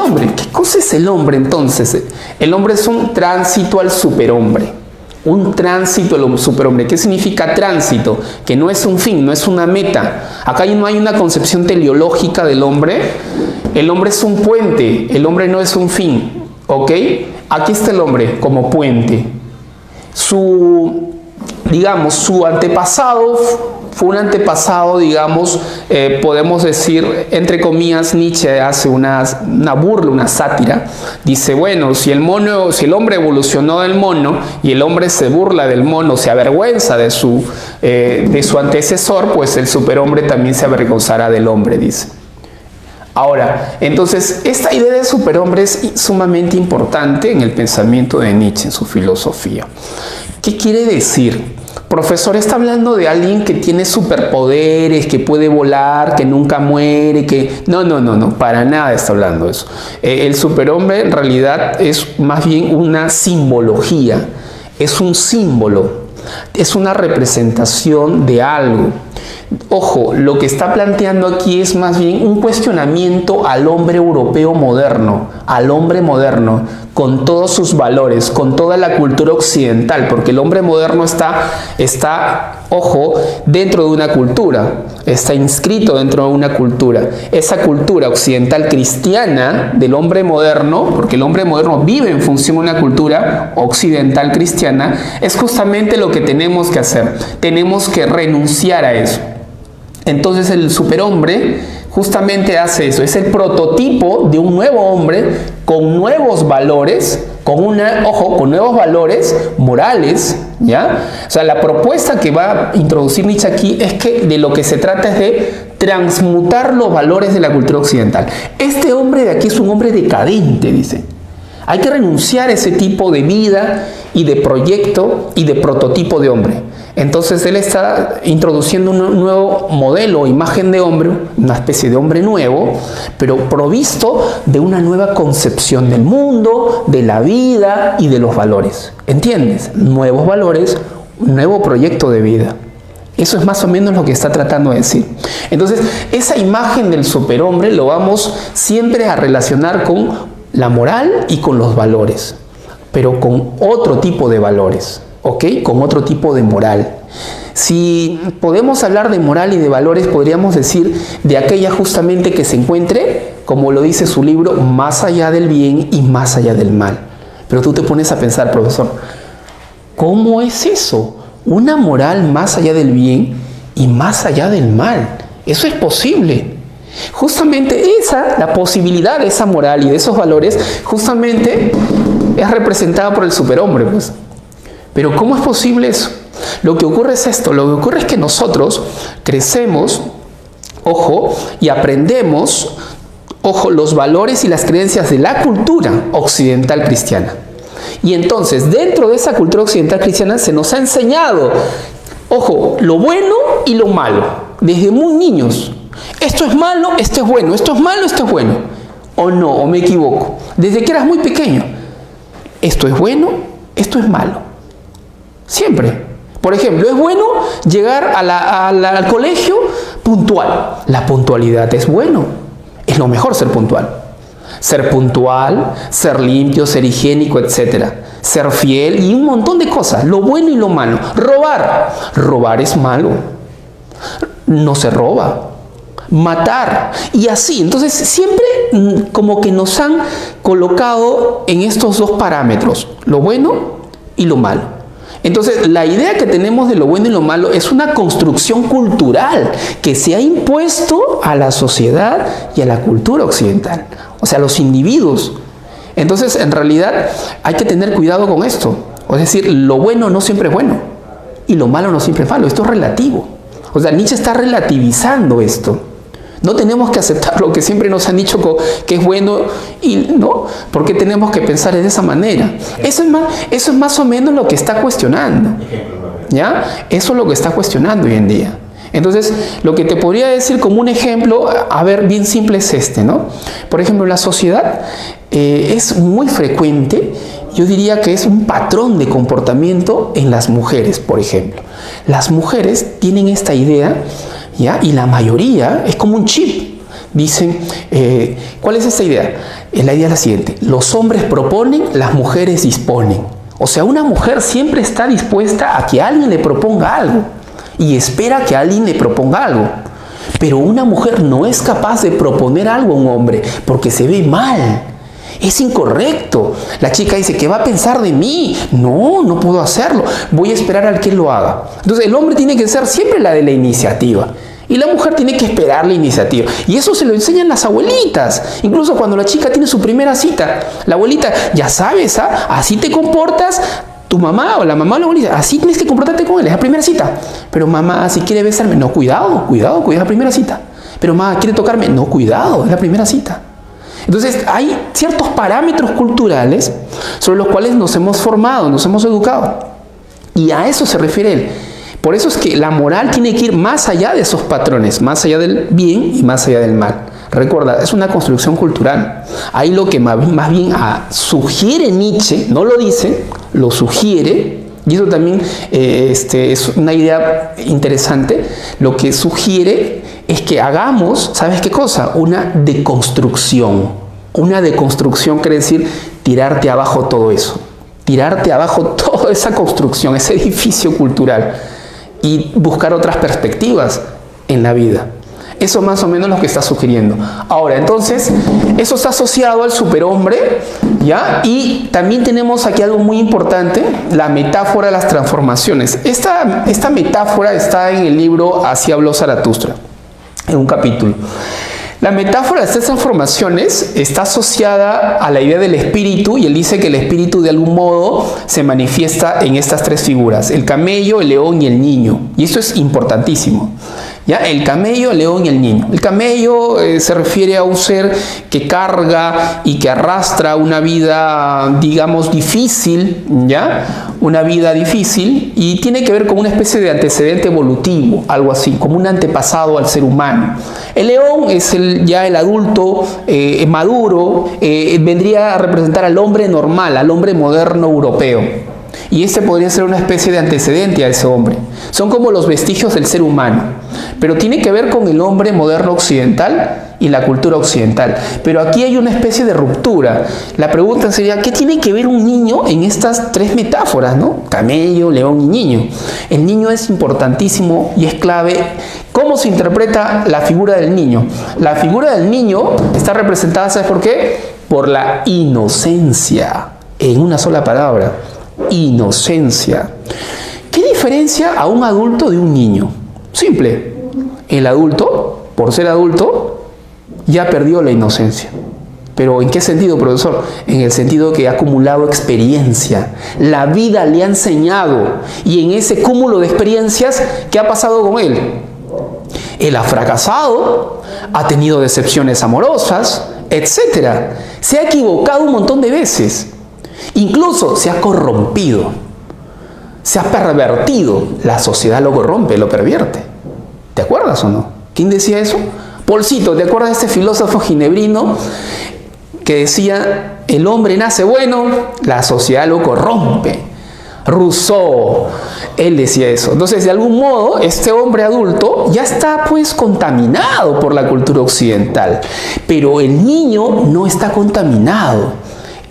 hombre. ¿Qué cosa es el hombre entonces? El hombre es un tránsito al superhombre. Un tránsito al superhombre. ¿Qué significa tránsito? Que no es un fin, no es una meta. Acá no hay una concepción teleológica del hombre. El hombre es un puente, el hombre no es un fin. ¿Ok? Aquí está el hombre como puente. Digamos, su antepasado fue un antepasado, digamos, podemos decir, entre comillas, Nietzsche hace una burla, una sátira. Dice, bueno, si el hombre evolucionó del mono y el hombre se burla del mono, se avergüenza de su antecesor, pues el superhombre también se avergonzará del hombre, dice. Ahora, entonces, esta idea de superhombre es sumamente importante en el pensamiento de Nietzsche, en su filosofía. ¿Qué quiere decir? Profesor, está hablando de alguien que tiene superpoderes, que puede volar, que nunca muere, que... No, para nada está hablando de eso. El superhombre en realidad es más bien una simbología, es un símbolo, es una representación de algo. Ojo, lo que está planteando aquí es más bien un cuestionamiento al hombre europeo moderno, con todos sus valores, con toda la cultura occidental, porque el hombre moderno está, ojo, dentro de una cultura, está inscrito dentro de una cultura. Esa cultura occidental cristiana del hombre moderno, porque el hombre moderno vive en función de una cultura occidental cristiana, es justamente lo que tenemos que hacer. Tenemos que renunciar a eso. Entonces el superhombre justamente hace eso, es el prototipo de un nuevo hombre con nuevos valores, con nuevos valores morales, ¿ya? O sea, la propuesta que va a introducir Nietzsche aquí es que de lo que se trata es de transmutar los valores de la cultura occidental. Este hombre de aquí es un hombre decadente, dice. Hay que renunciar a ese tipo de vida y de proyecto y de prototipo de hombre. Entonces él está introduciendo un nuevo modelo, imagen de hombre, una especie de hombre nuevo, pero provisto de una nueva concepción del mundo, de la vida y de los valores. ¿Entiendes? Nuevos valores, un nuevo proyecto de vida. Eso es más o menos lo que está tratando de decir. Entonces, esa imagen del superhombre lo vamos siempre a relacionar con la moral y con los valores, pero con otro tipo de valores. ¿Ok? Con otro tipo de moral. Si podemos hablar de moral y de valores, podríamos decir de aquella justamente que se encuentre, como lo dice su libro, más allá del bien y más allá del mal. Pero tú te pones a pensar, profesor, ¿cómo es eso? Una moral más allá del bien y más allá del mal. Eso es posible. Justamente la posibilidad de esa moral y de esos valores, justamente es representada por el superhombre, pues. Pero ¿cómo es posible eso? Lo que ocurre es esto, lo que ocurre es que nosotros crecemos, ojo, y aprendemos, ojo, los valores y las creencias de la cultura occidental cristiana. Y entonces, dentro de esa cultura occidental cristiana se nos ha enseñado, ojo, lo bueno y lo malo, desde muy niños. Esto es malo, esto es bueno, esto es malo, esto es bueno. O no, o me equivoco. Desde que eras muy pequeño, esto es bueno, esto es malo. Siempre. Por ejemplo, es bueno llegar al colegio puntual. La puntualidad es bueno. Es lo mejor ser puntual. Ser puntual, ser limpio, ser higiénico, etc. Ser fiel y un montón de cosas. Lo bueno y lo malo. Robar. Robar es malo. No se roba. Matar. Y así. Entonces, siempre como que nos han colocado en estos dos parámetros. Lo bueno y lo malo. Entonces, la idea que tenemos de lo bueno y lo malo es una construcción cultural que se ha impuesto a la sociedad y a la cultura occidental, o sea, a los individuos. Entonces, en realidad, hay que tener cuidado con esto. Es decir, lo bueno no siempre es bueno y lo malo no siempre es malo. Esto es relativo. O sea, Nietzsche está relativizando esto. No tenemos que aceptar lo que siempre nos han dicho que es bueno, y no, porque tenemos que pensar de esa manera. Eso es más o menos lo que está cuestionando. ¿Ya? Eso es lo que está cuestionando hoy en día. Entonces, lo que te podría decir como un ejemplo, a ver, bien simple es este, ¿no? Por ejemplo, en la sociedad es muy frecuente, yo diría que es un patrón de comportamiento en las mujeres, por ejemplo. Las mujeres tienen esta idea, ¿ya? Y la mayoría es como un chip Dicen, ¿cuál es esta idea? La idea es la siguiente: los hombres proponen, las mujeres disponen. O sea, una mujer siempre está dispuesta a que alguien le proponga algo y espera que alguien le proponga algo. Pero una mujer no es capaz de proponer algo a un hombre porque se ve mal. Es incorrecto. La chica dice, ¿qué va a pensar de mí? No, no puedo hacerlo. Voy a esperar al que lo haga. Entonces el hombre tiene que ser siempre la de la iniciativa. Y la mujer tiene que esperar la iniciativa. Y eso se lo enseñan las abuelitas. Incluso cuando la chica tiene su primera cita, la abuelita, ya sabes, ¿ah? Así te comportas. Tu mamá o la mamá o la abuelita, así tienes que comportarte con él, es la primera cita. Pero mamá, si quiere besarme, no, cuidado, es la primera cita. Pero mamá, ¿quiere tocarme? No, cuidado, es la primera cita. Entonces hay ciertos parámetros culturales sobre los cuales nos hemos formado, nos hemos educado. Y a eso se refiere él. Por eso es que la moral tiene que ir más allá de esos patrones, más allá del bien y más allá del mal. Recuerda, es una construcción cultural. Ahí lo que más bien sugiere Nietzsche, no lo dice, lo sugiere, y eso también es una idea interesante. Lo que sugiere es que hagamos, ¿sabes qué cosa? Una deconstrucción. Una deconstrucción quiere decir tirarte abajo todo eso. Tirarte abajo toda esa construcción, ese edificio cultural. Y buscar otras perspectivas en la vida. Eso más o menos lo que está sugiriendo. Ahora, entonces, eso está asociado al superhombre, ¿ya? Y también tenemos aquí algo muy importante, la metáfora de las transformaciones. Esta metáfora está en el libro Así habló Zaratustra, en un capítulo. La metáfora de estas transformaciones está asociada a la idea del espíritu, y él dice que el espíritu de algún modo se manifiesta en estas tres figuras: el camello, el león y el niño. Y esto es importantísimo. ¿Ya? El camello, el león y el niño. El camello se refiere a un ser que carga y que arrastra una vida, digamos, difícil, ¿ya? Una vida difícil, y tiene que ver con una especie de antecedente evolutivo, algo así, como un antepasado al ser humano. El león es ya el adulto maduro, vendría a representar al hombre normal, al hombre moderno europeo. Y este podría ser una especie de antecedente a ese hombre. Son como los vestigios del ser humano, pero tiene que ver con el hombre moderno occidental y la cultura occidental. Pero aquí hay una especie de ruptura. La pregunta sería, ¿qué tiene que ver un niño en estas tres metáforas, ¿no? Camello, león y niño. El niño es importantísimo y es clave. ¿Cómo se interpreta la figura del niño? La figura del niño está representada, ¿sabes por qué? Por la inocencia, en una sola palabra. Inocencia. ¿Qué diferencia a un adulto de un niño? Simple. El adulto, por ser adulto, ya perdió la inocencia. ¿Pero en qué sentido, profesor? En el sentido que ha acumulado experiencia. La vida le ha enseñado. Y en ese cúmulo de experiencias, ¿qué ha pasado con él? Él ha fracasado, ha tenido decepciones amorosas, etc. Se ha equivocado un montón de veces. Incluso se ha corrompido, se ha pervertido. La sociedad lo corrompe, lo pervierte. ¿Te acuerdas o no? ¿Quién decía eso? Paulcito, ¿te acuerdas de este filósofo ginebrino que decía, el hombre nace bueno, la sociedad lo corrompe? Rousseau, él decía eso. Entonces, de algún modo, este hombre adulto ya está pues contaminado por la cultura occidental. Pero el niño no está contaminado.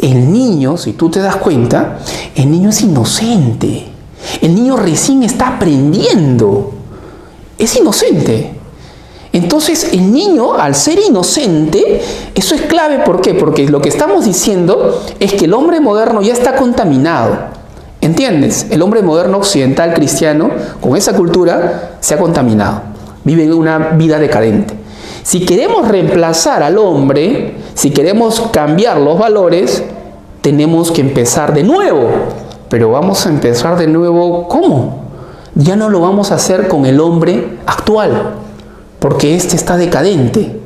El niño, si tú te das cuenta, el niño es inocente. El niño recién está aprendiendo. Es inocente. Entonces, el niño, al ser inocente, eso es clave. ¿Por qué? Porque lo que estamos diciendo es que el hombre moderno ya está contaminado. ¿Entiendes? El hombre moderno occidental cristiano, con esa cultura, se ha contaminado. Vive una vida decadente. Si queremos reemplazar al hombre, si queremos cambiar los valores, tenemos que empezar de nuevo. Pero vamos a empezar de nuevo, ¿cómo? Ya no lo vamos a hacer con el hombre actual, porque este está decadente.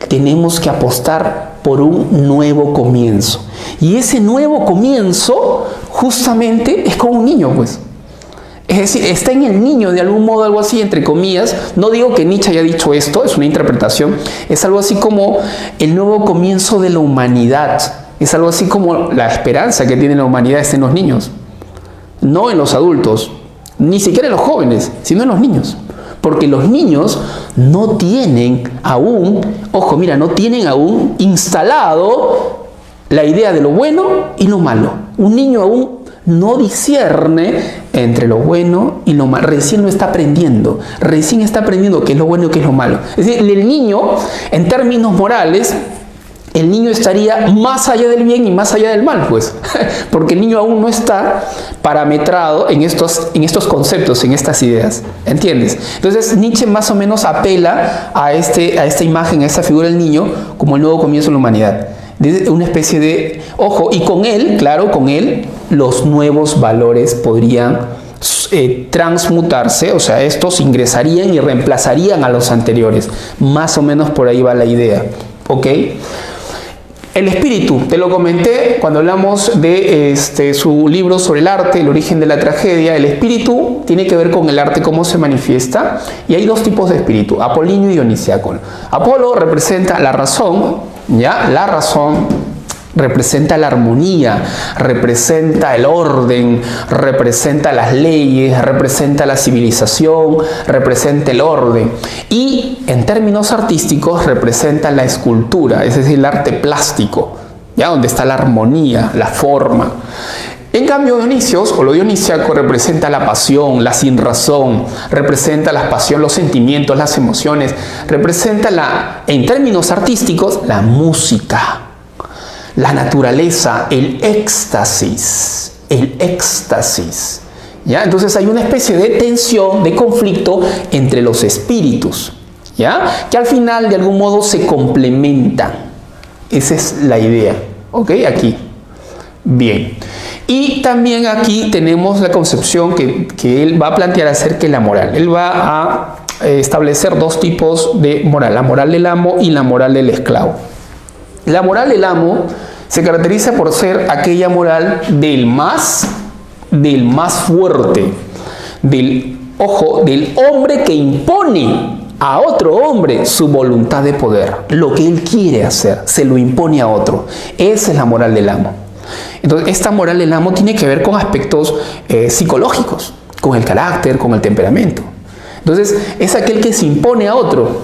Tenemos que apostar por un nuevo comienzo. Y ese nuevo comienzo justamente es con un niño, pues. Es decir, está en el niño de algún modo, algo así, entre comillas. No digo que Nietzsche haya dicho esto, es una interpretación. Es algo así como el nuevo comienzo de la humanidad. Es algo así como la esperanza que tiene la humanidad está en los niños. No en los adultos, ni siquiera en los jóvenes, sino en los niños. Porque los niños no tienen aún, ojo, mira, no tienen aún instalado la idea de lo bueno y lo malo. Un niño aún no discierne entre lo bueno y lo malo. Recién lo está aprendiendo. Recién está aprendiendo qué es lo bueno y qué es lo malo. Es decir, el niño, en términos morales, el niño estaría más allá del bien y más allá del mal, pues. Porque el niño aún no está parametrado en estos conceptos, en estas ideas. ¿Entiendes? Entonces, Nietzsche más o menos apela a esta imagen, a esta figura del niño, como el nuevo comienzo de la humanidad. De una especie de, ojo, y con él, claro, con él, los nuevos valores podrían transmutarse, o sea, estos ingresarían y reemplazarían a los anteriores. Más o menos por ahí va la idea, ¿ok? El espíritu, te lo comenté cuando hablamos de su libro sobre el arte, el origen de la tragedia. El espíritu tiene que ver con el arte, cómo se manifiesta, y hay dos tipos de espíritu, apolíneo y dionisíaco. Apolo representa la razón, ¿ya? La razón representa la armonía, representa el orden, representa las leyes, representa la civilización, representa el orden. Y en términos artísticos representa la escultura, es decir, el arte plástico, ¿ya? Donde está la armonía, la forma. En cambio, Dionisios, o lo dionisíaco, representa la pasión, la sinrazón, representa la pasión, los sentimientos, las emociones, representa en términos artísticos, la música, la naturaleza, el éxtasis, ¿ya? Entonces hay una especie de tensión, de conflicto entre los espíritus, ¿ya? Que al final de algún modo se complementan. Esa es la idea, ¿ok? Aquí. Bien. Y también aquí tenemos la concepción que él va a plantear acerca de la moral. Él va a establecer dos tipos de moral, la moral del amo y la moral del esclavo. La moral del amo se caracteriza por ser aquella moral del más fuerte, del hombre que impone a otro hombre su voluntad de poder. Lo que él quiere hacer, se lo impone a otro. Esa es la moral del amo. Entonces, esta moral del amo tiene que ver con aspectos psicológicos, con el carácter, con el temperamento. Entonces, es aquel que se impone a otro,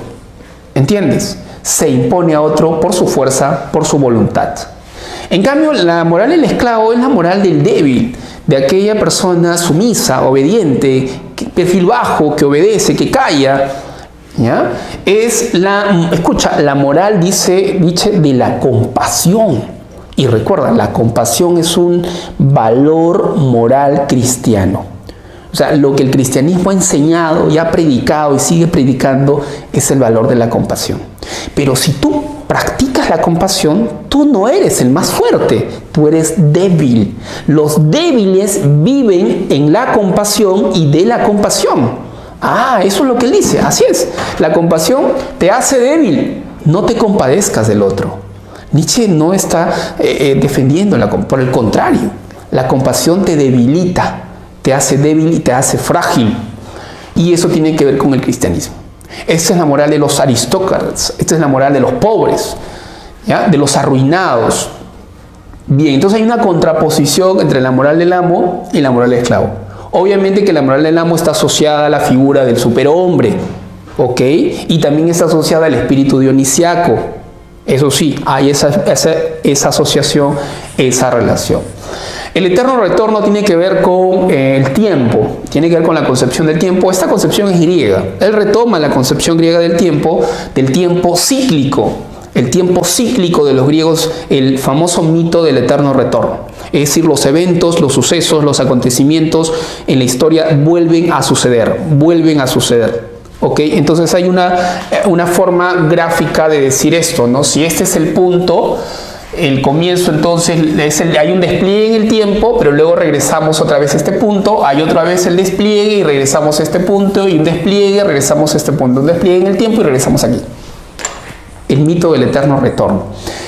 ¿entiendes? Se impone a otro por su fuerza, por su voluntad. En cambio, la moral del esclavo es la moral del débil, de aquella persona sumisa, obediente, perfil bajo, que obedece, que calla, ¿ya? Es la moral, dice Nietzsche, de la compasión. Y recuerda, la compasión es un valor moral cristiano. O sea, lo que el cristianismo ha enseñado y ha predicado y sigue predicando es el valor de la compasión. Pero si tú practicas la compasión, tú no eres el más fuerte, tú eres débil. Los débiles viven en la compasión y de la compasión. Eso es lo que él dice, así es. La compasión te hace débil, no te compadezcas del otro. Nietzsche no está defendiéndola, por el contrario, la compasión te debilita, te hace débil y te hace frágil. Y eso tiene que ver con el cristianismo. Esta es la moral de los aristócratas, esta es la moral de los pobres, ¿ya? De los arruinados. Bien, entonces hay una contraposición entre la moral del amo y la moral del esclavo. Obviamente que la moral del amo está asociada a la figura del superhombre, ¿ok? Y también está asociada al espíritu dionisiaco. Eso sí, hay esa asociación, esa relación. El eterno retorno tiene que ver con el tiempo, tiene que ver con la concepción del tiempo. Esta concepción es griega. Él retoma la concepción griega del tiempo cíclico. El tiempo cíclico de los griegos, el famoso mito del eterno retorno. Es decir, los eventos, los sucesos, los acontecimientos en la historia vuelven a suceder. ¿Ok? Entonces hay una forma gráfica de decir esto, ¿no? Si este es el punto, el comienzo, entonces hay un despliegue en el tiempo, pero luego regresamos otra vez a este punto, hay otra vez el despliegue y regresamos a este punto, y un despliegue, regresamos a este punto, un despliegue en el tiempo y regresamos aquí. El mito del eterno retorno.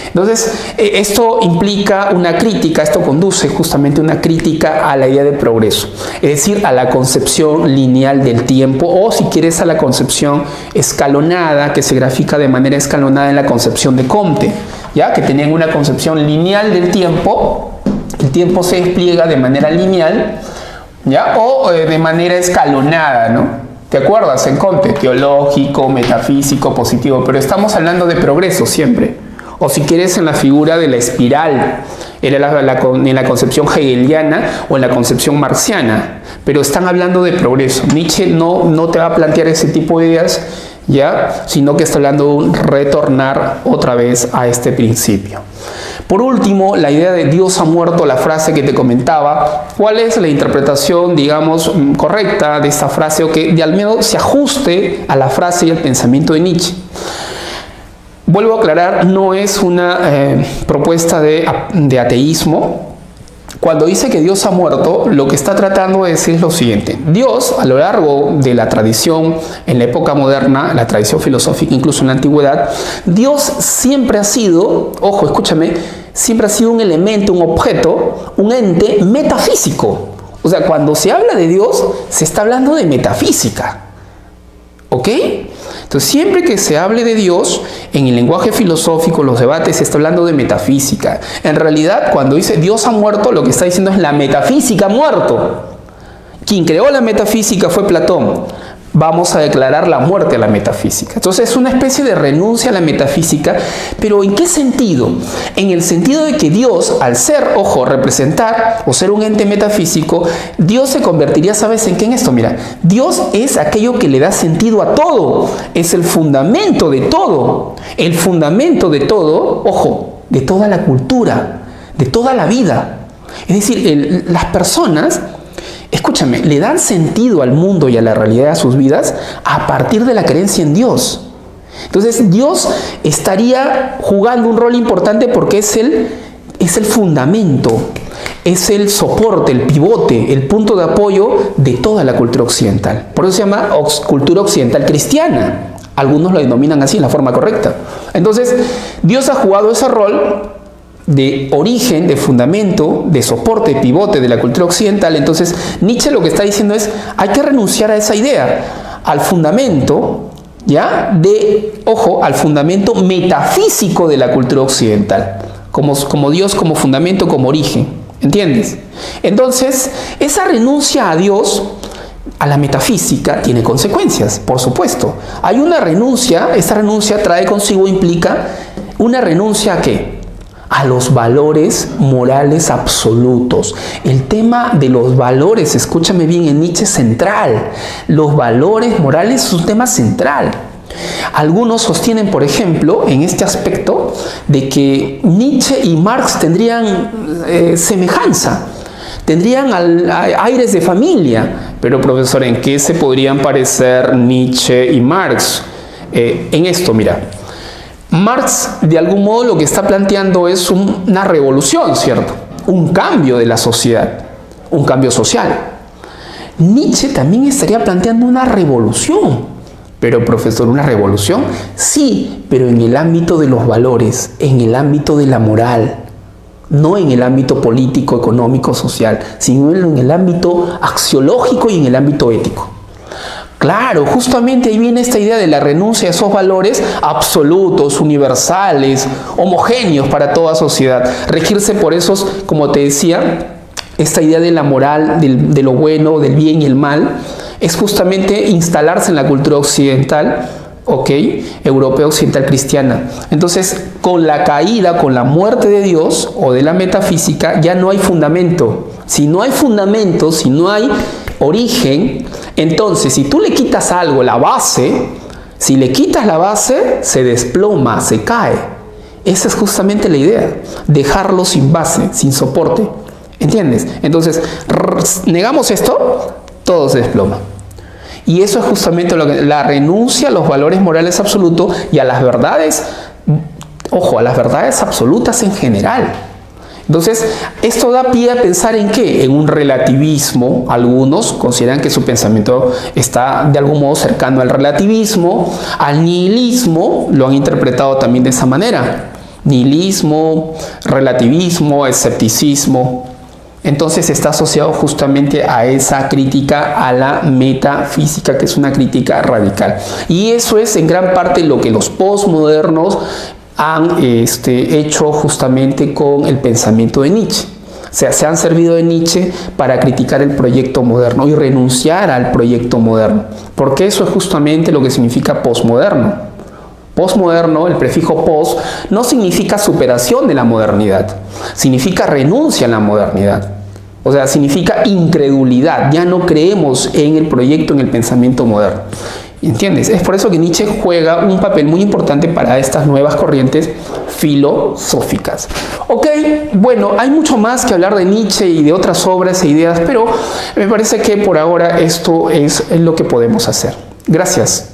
Entonces, esto implica una crítica, esto conduce justamente a una crítica a la idea de progreso, es decir, a la concepción lineal del tiempo, o si quieres a la concepción escalonada, que se grafica de manera escalonada en la concepción de Comte, ¿ya? Que tenían una concepción lineal del tiempo, el tiempo se despliega de manera lineal, ¿ya? O de manera escalonada, ¿no? ¿Te acuerdas? En Comte, teológico, metafísico, positivo, pero estamos hablando de progreso siempre. O si quieres en la figura de la espiral, en la concepción hegeliana o en la concepción marxiana, pero están hablando de progreso. Nietzsche no te va a plantear ese tipo de ideas, ¿ya? Sino que está hablando de retornar otra vez a este principio. Por último, la idea de Dios ha muerto, la frase que te comentaba. ¿Cuál es la interpretación, digamos, correcta de esta frase o que de al menos se ajuste a la frase y al pensamiento de Nietzsche? Vuelvo a aclarar, no es una propuesta de ateísmo. Cuando dice que Dios ha muerto, lo que está tratando de decir es lo siguiente. Dios, a lo largo de la tradición, en la época moderna, la tradición filosófica, incluso en la antigüedad, Dios siempre ha sido, ojo, escúchame, siempre ha sido un elemento, un objeto, un ente metafísico. O sea, cuando se habla de Dios, se está hablando de metafísica. ¿Ok? Entonces, siempre que se hable de Dios, en el lenguaje filosófico, los debates, se está hablando de metafísica. En realidad, cuando dice Dios ha muerto, lo que está diciendo es la metafísica ha muerto. Quien creó la metafísica fue Platón. Vamos a declarar la muerte a la metafísica. Entonces, es una especie de renuncia a la metafísica, pero ¿en qué sentido? En el sentido de que Dios, al ser, ojo, representar o ser un ente metafísico, Dios se convertiría, ¿sabes en qué? En esto, mira, Dios es aquello que le da sentido a todo, es el fundamento de todo, el fundamento de todo, ojo, de toda la cultura, de toda la vida. Es decir, las personas, escúchame, le dan sentido al mundo y a la realidad de sus vidas a partir de la creencia en Dios. Entonces, Dios estaría jugando un rol importante porque es el fundamento, es el soporte, el pivote, el punto de apoyo de toda la cultura occidental. Por eso se llama cultura occidental cristiana. Algunos lo denominan así, en la forma correcta. Entonces, Dios ha jugado ese rol de origen, de fundamento, de soporte, pivote de la cultura occidental. Entonces, Nietzsche lo que está diciendo es, hay que renunciar a esa idea, al fundamento, ¿ya? Ojo, al fundamento metafísico de la cultura occidental, como Dios, como fundamento, como origen, ¿entiendes? Entonces, esa renuncia a Dios, a la metafísica, tiene consecuencias, por supuesto. Hay una renuncia, esta renuncia trae consigo, implica una renuncia ¿a qué? A los valores morales absolutos. El tema de los valores, escúchame bien, en Nietzsche es central. Los valores morales es un tema central. Algunos sostienen, por ejemplo, en este aspecto, de que Nietzsche y Marx tendrían semejanza, tendrían aires de familia. Pero, profesor, ¿en qué se podrían parecer Nietzsche y Marx? En esto, mira. Marx, de algún modo, lo que está planteando es una revolución, ¿cierto? Un cambio de la sociedad, un cambio social. Nietzsche también estaría planteando una revolución. Pero, profesor, ¿una revolución? Sí, pero en el ámbito de los valores, en el ámbito de la moral, no en el ámbito político, económico, social, sino en el ámbito axiológico y en el ámbito ético. Claro, justamente ahí viene esta idea de la renuncia a esos valores absolutos, universales, homogéneos para toda sociedad. Regirse por esos, como te decía, esta idea de la moral, de lo bueno, del bien y el mal, es justamente instalarse en la cultura occidental, ¿ok? Europea, occidental, cristiana. Entonces, con la caída, con la muerte de Dios o de la metafísica, ya no hay fundamento. Si no hay fundamento, si no hay origen, entonces si tú le quitas algo, la base, si le quitas la base, se desploma, se cae. Esa es justamente la idea, dejarlo sin base, sin soporte, ¿entiendes? Entonces, negamos esto, todo se desploma. Y eso es justamente la renuncia a los valores morales absolutos y a las verdades, ojo, a las verdades absolutas en general. Entonces, esto da pie a pensar en ¿qué? En un relativismo. Algunos consideran que su pensamiento está de algún modo cercano al relativismo, al nihilismo, lo han interpretado también de esa manera. Nihilismo, relativismo, escepticismo. Entonces está asociado justamente a esa crítica a la metafísica, que es una crítica radical. Y eso es en gran parte lo que los postmodernos han hecho justamente con el pensamiento de Nietzsche. sea, se han servido de Nietzsche para criticar el proyecto moderno y renunciar al proyecto moderno, porque eso es justamente lo que significa posmoderno. Posmoderno, el prefijo pos, no significa superación de la modernidad, significa renuncia a la modernidad. O sea, significa incredulidad, ya no creemos en el proyecto, en el pensamiento moderno. ¿Entiendes? Es por eso que Nietzsche juega un papel muy importante para estas nuevas corrientes filosóficas. Ok, bueno, hay mucho más que hablar de Nietzsche y de otras obras e ideas, pero me parece que por ahora esto es lo que podemos hacer. Gracias.